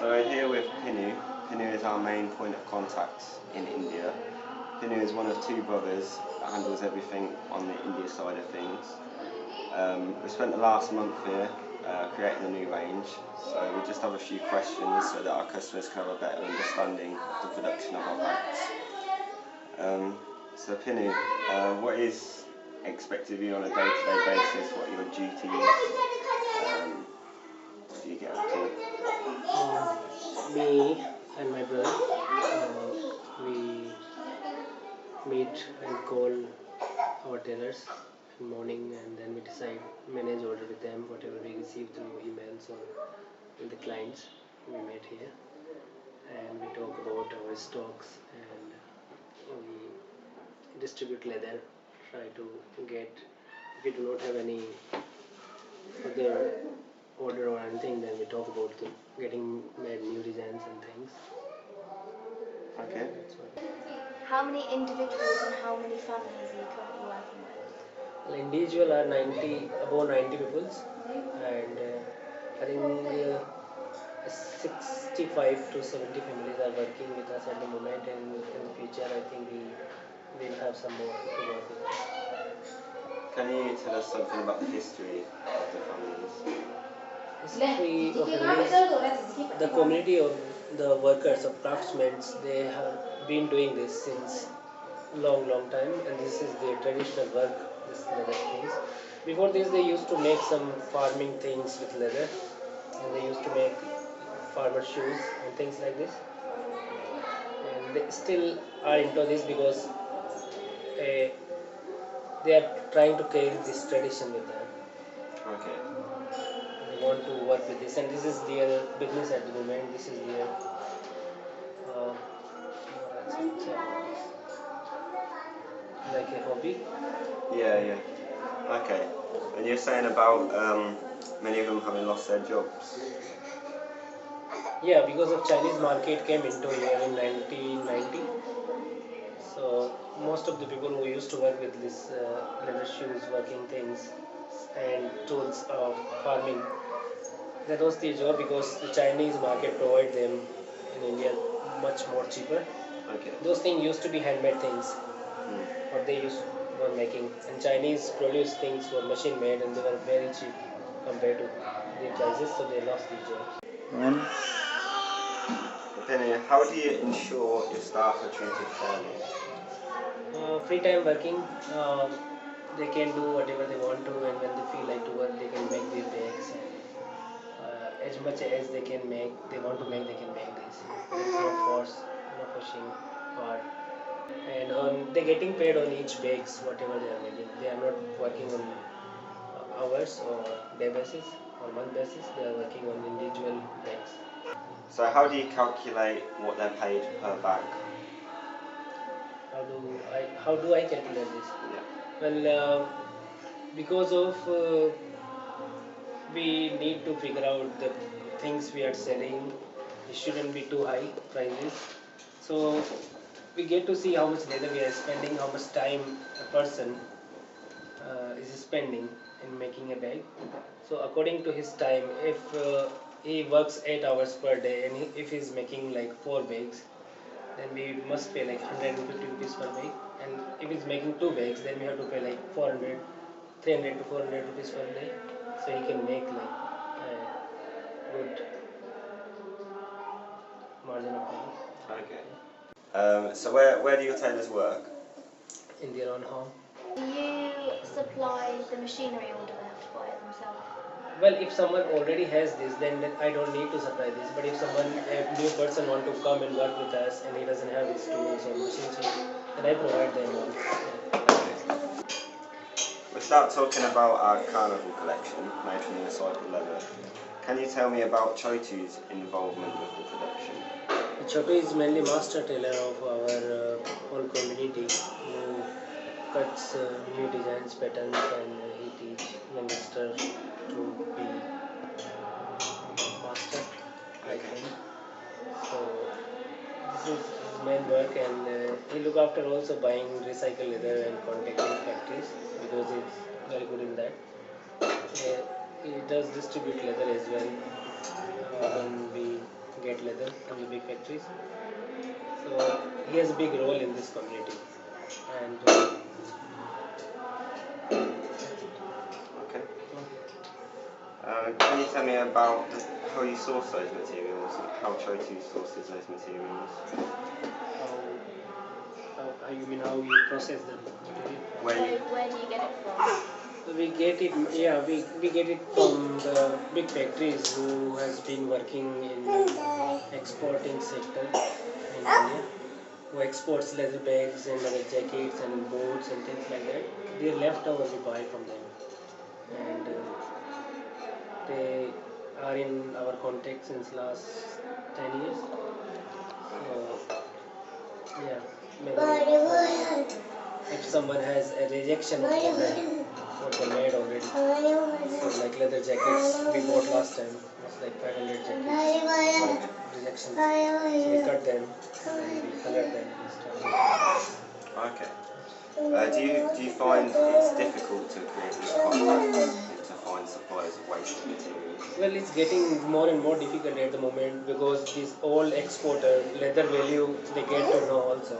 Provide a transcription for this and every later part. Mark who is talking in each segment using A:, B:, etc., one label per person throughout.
A: So we're here with Pinu. Pinu is our main point of contact in India. Pinu is one of two brothers that handles everything on the India side of things. We spent the last month here creating a new range, so we just have a few questions so that our customers can have a better understanding of the production of our bags. So Pinu, what is expected of you on a day-to-day basis? What are your duties? What do you get up to?
B: Me and my brother, we meet and call our tailors in morning, and then we decide manage order with them, whatever we receive through emails or with the clients. We meet here and we talk about our stocks, and we distribute leather, try to get, if we do not have any other order or anything, then we talk about getting made new designs and things.
A: Okay.
C: How many individuals and how many families are you currently working with?
B: Well, individual are above 90 people, and I think 65 to 70 families are working with us at the moment, and in the future I think we will have some more to work with.
A: Can you tell us something about the history of the families?
B: History of families, the community of the workers of craftsmen, they have been doing this since long time, and this is their traditional work, this leather things. Before this they used to make some farming things with leather, and they used to make farmer shoes and things like this, and they still are into this because they are trying to carry this tradition with them.
A: Okay.
B: They want to work with this, and this is their business at the moment. This is their like a hobby.
A: Yeah. Okay. And you're saying about many of them having lost their jobs.
B: Yeah, because of Chinese market came into here in 1990. So most of the people who used to work with this leather shoes, working things, and tools of farming, that was their job because the Chinese market provided them in India much more cheaper.
A: Okay.
B: Those things used to be handmade things, what they were making, and Chinese produced things were machine made, and they were very cheap compared to their prices, so they lost their jobs.
A: Penny, how do you ensure your staff are treated fairly?
B: Free time working, they can do whatever they want to, and when they feel like to work, they can make their bags. As much as they can make, they want to make, they can make this. There is no force, no pushing hard. And they're getting paid on each bags, whatever they are making. They are not working on hours or day basis or month basis. They are working on individual bags.
A: So how do you calculate what they're paid per bag?
B: How do I calculate this?
A: Yeah.
B: Well, because of we need to figure out the things we are selling. It shouldn't be too high prices. So we get to see how much leather we are spending, how much time a person is spending in making a bag. So according to his time, if he works 8 hours per day, and if he's making like 4 bags, then we must pay like 150 rupees per bag. And if he's making 2 bags, then we have to pay like 300 to 400 rupees per day. So he can make like a good margin of money.
A: Okay. So where do your tailors work?
B: In their own home.
C: Do you supply the machinery, or do they have to buy it themselves?
B: Well, if someone already has this, then I don't need to supply this. But if a new person want to come and work with us, and he doesn't have his tools or machines, then I provide them all.
A: Okay. We'll start talking about our carnival collection made from recycled leather. Can you tell me about Chotu's involvement with the production?
B: Chotu is mainly master tailor of our whole community, who cuts new designs, patterns, and he teach youngster to be master like him. So this is his main work, and he look after also buying recycled leather and contacting factories because he's very good in that. He does distribute leather as well when we get leather from the big factories. So he has a big role in this community, and that's it.
A: Okay.
B: Mm.
A: Can you tell me about how you source those materials? How Chotu sources those materials?
B: How you mean how you process the material?
A: Where
C: So
A: you,
C: where do you get it from?
B: We get it, yeah, we get it from the big factories who has been working in exporting sector in India, who exports leather bags and leather jackets and boots and things like that. Their leftover we buy from them, and they are in our contact since last 10 years. So yeah, maybe if someone has a rejection of what they made already. So like leather jackets we bought last time, it's like 500 jackets. Rejection. So we cut them and we colored them and stuff.
A: okay. Do you find it's difficult to create these contacts to find suppliers of wasted materials?
B: Well, it's getting more and more difficult at the moment because these all exporter leather value they get to know also.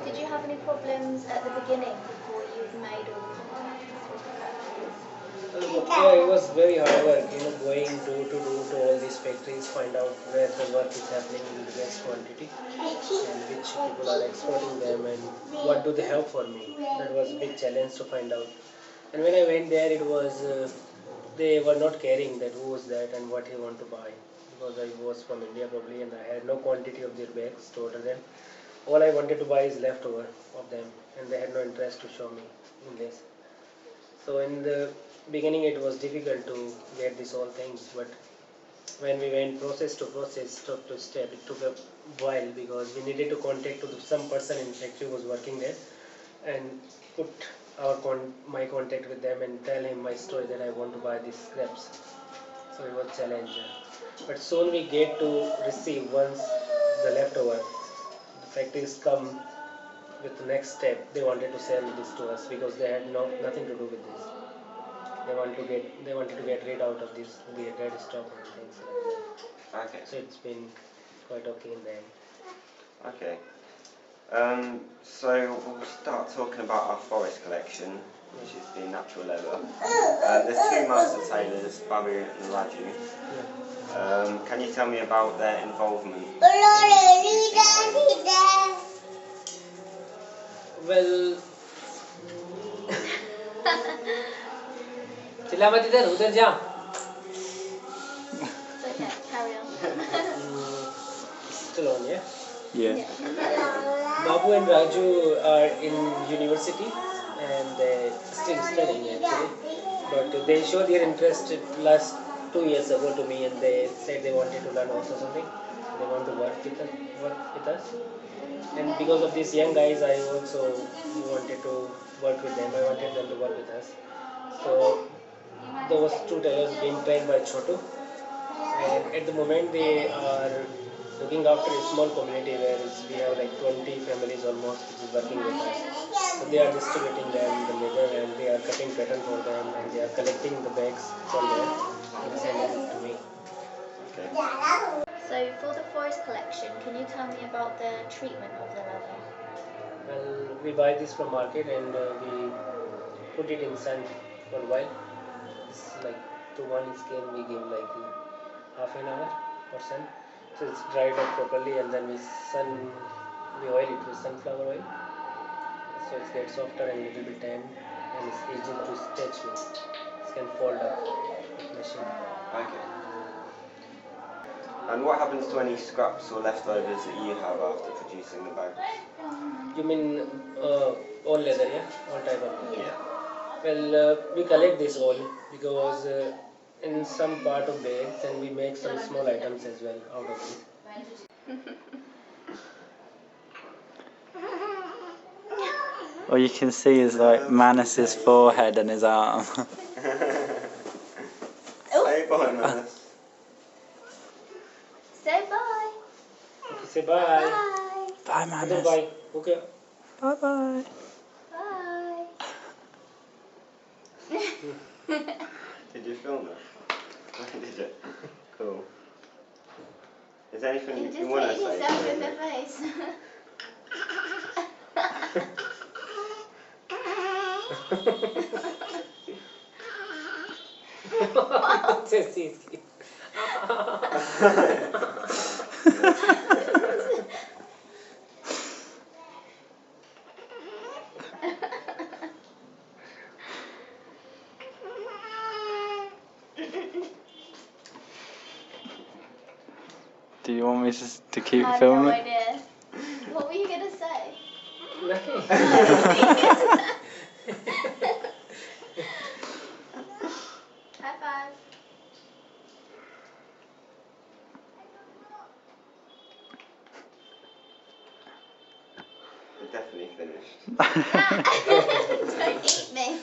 C: Did you have any problems at the beginning before you've made all the contacts with the factories?
B: Yeah, it was very hard work, going door to door to all these factories, find out where the work is happening in the best quantity and which people are exporting them and what do they have for me. That was a big challenge to find out. And when I went there, it was they were not caring that who was that and what he want to buy because I was from India probably and I had no quantity of their bags to order them. All I wanted to buy is leftover of them and they had no interest to show me in this. So in the beginning it was difficult to get these all things, but when we went process to process, step to step, it took a while because we needed to contact to some person in factory who was working there and put my contact with them and tell him my story that I want to buy these scraps. So it was challenge. But soon we get to receive once the leftover. The factories come with the next step. They wanted to sell this to us because they had nothing to do with this. They wanted to get rid out of this the dead stock and things like that.
A: Okay.
B: So it's been quite okay in the end.
A: Okay. So we'll start talking about our forest collection, which is the natural leather. There's two master tailors, Babu and Raju.
B: Yeah.
A: Can you tell me about their involvement in
B: Well, चिल्ला मत इधर उधर जा.
C: It's okay, carry on.
B: Still on, yeah.
D: Yeah.
B: Babu and Raju are in university and they still studying actually. But they showed their interest last 2 years ago to me and they said they wanted to learn also something. They want to work with us. And because of these young guys, I also wanted to work with them. I wanted them to work with us. So those two tailors being trained by Chotu. And at the moment they are looking after a small community where we have like 20 families almost which is working with us. So they are distributing them the leather and they are cutting pattern for them and they are collecting the bags from them and sending it to me.
A: Okay.
C: So for the forest collection, can you tell me about the treatment of the leather?
B: Well, we buy this from market and we put it in sun for a while. It's like to one skin we give like half an hour for sun. So it's dried up properly and then we oil it with sunflower oil. So it gets softer and little bit tan and it's easy to stretch with. It can fold up with machine.
A: Okay. And what happens to any scraps or leftovers that you have after producing the bags?
B: You mean all leather, yeah? All type of leather.
A: Yeah.
B: Well, we collect this all because in some part of bags and we make some small items as well out of it.
D: All you can see is like Manus's forehead and his arm.
A: Say bye, Manus.
C: Say bye.
B: Okay, say bye.
C: Bye.
D: Bye,
B: Okay,
D: Manus.
B: bye. Okay.
D: Bye bye.
C: Bye.
A: Did you film it? Did you? Cool. Is there anything
C: You
A: you
C: just
A: want to
C: hit
A: say?
C: yourself in the face.
B: Seriously.
D: Do you want me to keep
C: I have
D: filming?
C: no idea. What were you gonna say?
B: Nothing.
C: High five.
A: We're definitely finished.
C: Don't eat me.